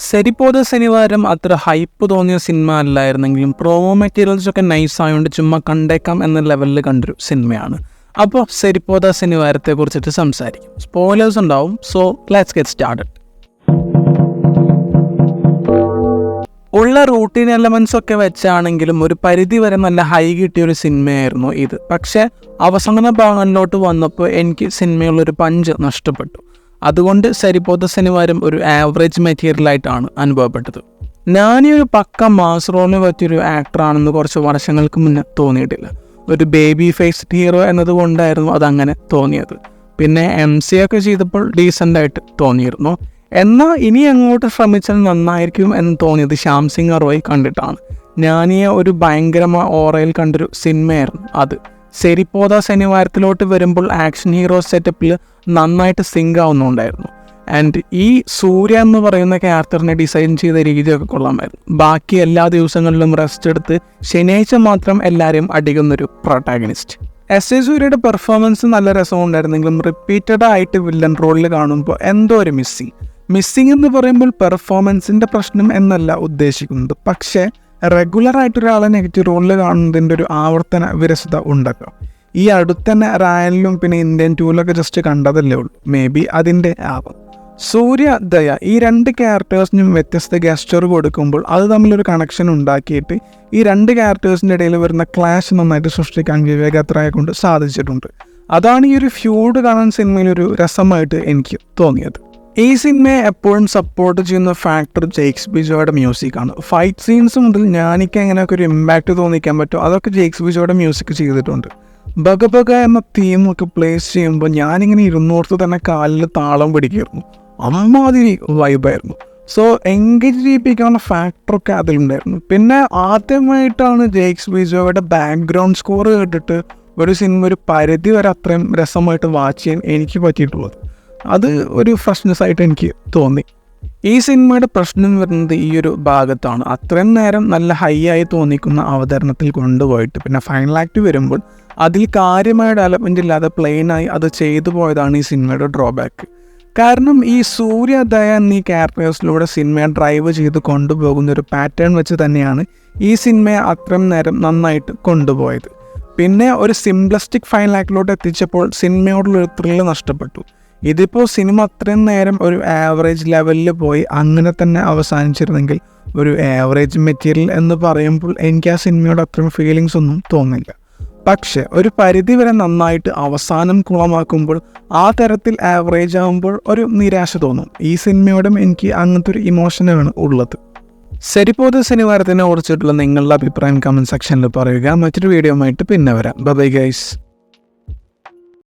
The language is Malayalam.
സെരിപ്പോത ശനിവാരം അത്ര ഹൈപ്പ് തോന്നിയ സിനിമ അല്ലായിരുന്നെങ്കിലും പ്രൊമോ മെറ്റീരിയൽസ് ഒക്കെ നൈസ് ആയതുകൊണ്ട് ചുമ്മാ കണ്ടേക്കാം എന്ന ലെവലിൽ കണ്ടൊരു സിനിമയാണ്. അപ്പോൾ സെരിപ്പോത ശനിവാരത്തെ കുറിച്ചിട്ട് സംസാരിക്കും. സ്പോയിലേഴ്സ് ഉണ്ടാവും. So let's get started. ഉള്ള റൂട്ടീൻ എലമെൻസ് ഒക്കെ വെച്ചാണെങ്കിലും ഒരു പരിധി വരെ നല്ല ഹൈ കിട്ടിയൊരു സിനിമയായിരുന്നു ഇത്. പക്ഷേ അവസാന ഭാഗങ്ങളിലോട്ട് വന്നപ്പോൾ എനിക്ക് സിനിമയുള്ളൊരു പഞ്ച് നഷ്ടപ്പെട്ടു. അതുകൊണ്ട് സെരിപ്പോത ശനിവാരം ഒരു ആവറേജ് മെറ്റീരിയലായിട്ടാണ് അനുഭവപ്പെട്ടത്. ഞാനീ ഒരു പക്ക മാസ് റോളിന് പറ്റിയൊരു ആക്ടറാണെന്ന് കുറച്ച് വർഷങ്ങൾക്ക് മുന്നേ തോന്നിയിട്ടില്ല. ഒരു ബേബി ഫേസ്ഡ് ഹീറോ എന്നതുകൊണ്ടായിരുന്നു അതങ്ങനെ തോന്നിയത്. പിന്നെ MC ഒക്കെ ചെയ്തപ്പോൾ ഡീസൻ്റായിട്ട് തോന്നിയിരുന്നു. എന്നാൽ ഇനി അങ്ങോട്ട് ശ്രമിച്ചാൽ നന്നായിരിക്കും എന്ന് തോന്നിയത് ശ്യാം സിംഗ് റോയ് കണ്ടിട്ടാണ്. ഞാനീ ഒരു ഭയങ്കരമായ ഓറയിൽ കണ്ടൊരു സിനിമയായിരുന്നു അത്. സെരിപ്പോത ശനിവാരത്തിലോട്ട് വരുമ്പോൾ ആക്ഷൻ ഹീറോ സെറ്റപ്പിൽ നന്നായിട്ട് സിങ്ക് ആവുന്നുണ്ടായിരുന്നു. ആൻഡ് ഈ സൂര്യ എന്ന് പറയുന്ന ക്യാരക്ടറിനെ ഡിസൈൻ ചെയ്ത രീതിയൊക്കെ കൊള്ളാമായിരുന്നു. ബാക്കി എല്ലാ ദിവസങ്ങളിലും റെസ്റ്റ് എടുത്ത് ശനിയാഴ്ച മാത്രം എല്ലാവരെയും അടിക്കുന്നൊരു പ്രൊട്ടാഗണിസ്റ്റ്. S.A. സൂര്യയുടെ പെർഫോമൻസ് നല്ല രസമുണ്ടായിരുന്നെങ്കിലും റിപ്പീറ്റഡ് ആയിട്ട് വില്ലൻ റോളിൽ കാണുമ്പോൾ എന്തോ ഒരു മിസ്സിങ് എന്ന് പറയുമ്പോൾ പെർഫോമൻസിൻ്റെ പ്രശ്നം എന്നല്ല ഉദ്ദേശിക്കുന്നത്. പക്ഷേ റെഗുലറായിട്ടൊരാളെ നെഗറ്റീവ് റോളിൽ കാണുന്നതിൻ്റെ ഒരു ആവർത്തന വിരസത ഉണ്ടല്ലോ. ഈ അടുത്തന്നെ റായനിലും പിന്നെ ഇന്ത്യൻ 2-ലൊക്കെ ജസ്റ്റ് കണ്ടതല്ലേ ഉള്ളൂ. മേ ബി അതിൻ്റെ ആവാം. സൂര്യ, ദയ ഈ രണ്ട് ക്യാരക്ടേഴ്സിനും വ്യത്യസ്ത ഗസ്റ്റർ കൊടുക്കുമ്പോൾ അത് തമ്മിലൊരു കണക്ഷൻ ഉണ്ടാക്കിയിട്ട് ഈ രണ്ട് ക്യാരക്ടേഴ്സിൻ്റെ ഇടയിൽ വരുന്ന ക്ലാഷ് നന്നായിട്ട് സൃഷ്ടിക്കാൻ വിവേക് അത്രയെ കൊണ്ട് സാധിച്ചിട്ടുണ്ട്. അതാണ് ഈ ഒരു ഫ്യൂഡ് കാണാൻ സിനിമയിലൊരു രസമായിട്ട് എനിക്ക് തോന്നിയത്. ഈ സിനിമയെ എപ്പോഴും സപ്പോർട്ട് ചെയ്യുന്ന ഫാക്ടർ ജെയ്ക്സ് ബിജോയുടെ മ്യൂസിക്കാണ്. ഫൈറ്റ് സീൻസ് മുതൽ ഞാനിക്ക് എങ്ങനെയൊക്കെ ഒരു ഇമ്പാക്റ്റ് തോന്നിക്കാൻ പറ്റും അതൊക്കെ ജെയ്ക്സ് ബിജോയുടെ മ്യൂസിക് ചെയ്തിട്ടുണ്ട്. ബഗ എന്ന തീമൊക്കെ പ്ലേസ് ചെയ്യുമ്പോൾ ഞാനിങ്ങനെ ഇരുന്നോർത്ത് തന്നെ കാലിൽ താളം പിടിക്കുമായിരുന്നു. അമ്മാതിരി വൈബായിരുന്നു. So engage ചെയ്യിപ്പിക്കാനുള്ള ഫാക്ടറൊക്കെ അതിലുണ്ടായിരുന്നു. പിന്നെ ആദ്യമായിട്ടാണ് ജെയ്ക്സ് ബിജോയുടെ ബാക്ക്ഗ്രൗണ്ട് സ്കോർ കേട്ടിട്ട് ഒരു സിനിമ ഒരു പരിധി വരെ അത്രയും രസമായിട്ട് വാച്ച് ചെയ്യാൻ എനിക്ക് പറ്റിയിട്ടുള്ളത്. അത് ഒരു ഫ്രഷ്നെസ് ആയിട്ട് എനിക്ക് തോന്നി. ഈ സിനിമയുടെ പ്രശ്നം വരുന്നത് ഈ ഒരു ഭാഗത്താണ്. അത്രയും നേരം നല്ല ഹൈ ആയി തോന്നിക്കുന്ന അവതരണത്തിൽ കൊണ്ടുപോയിട്ട് പിന്നെ ഫൈനൽ ആക്ട് വരുമ്പോൾ അതിൽ കാര്യമായ ഡെവലപ്മെൻ്റ് ഇല്ലാതെ പ്ലെയിനായി അത് ചെയ്തു പോയതാണ് ഈ സിനിമയുടെ ഡ്രോബാക്ക്. കാരണം ഈ സൂര്യ, ദയ എന്നീ ക്യാരക്ടേഴ്സിലൂടെ സിനിമയെ ഡ്രൈവ് ചെയ്ത് കൊണ്ടുപോകുന്ന ഒരു പാറ്റേൺ വെച്ച് തന്നെയാണ് ഈ സിനിമയെ അത്രയും നേരം നന്നായിട്ട് കൊണ്ടുപോയത്. പിന്നെ ഒരു സിംപ്ലസ്റ്റിക് ഫൈനൽ ആക്ടിലോട്ട് എത്തിച്ചപ്പോൾ സിനിമയോടുള്ളൊരു ത്രില്ല് നഷ്ടപ്പെട്ടു. ഇതിപ്പോൾ സിനിമ അത്രയും നേരം ഒരു ആവറേജ് ലെവലിൽ പോയി അങ്ങനെ തന്നെ അവസാനിച്ചിരുന്നെങ്കിൽ ഒരു ആവറേജ് മെറ്റീരിയൽ എന്ന് പറയുമ്പോൾ എനിക്ക് ആ സിനിമയോട് അത്രയും ഫീലിങ്സ് ഒന്നും തോന്നില്ല. പക്ഷേ ഒരു പരിധി വരെ നന്നായിട്ട് അവസാനം കുളമാക്കുമ്പോൾ ആ തരത്തിൽ ആവറേജ് ആകുമ്പോൾ ഒരു നിരാശ തോന്നും. ഈ സിനിമയോടും എനിക്ക് അങ്ങനത്തെ ഒരു ഇമോഷനാണ് ഉള്ളത്. സെരിപ്പോത ശനിവാരത്തിനെ കുറിച്ചിട്ടുള്ള നിങ്ങളുടെ അഭിപ്രായം കമൻറ്റ് സെക്ഷനിൽ പറയുക. മറ്റൊരു വീഡിയോ ആയിട്ട് പിന്നെ വരാം. Bye guys.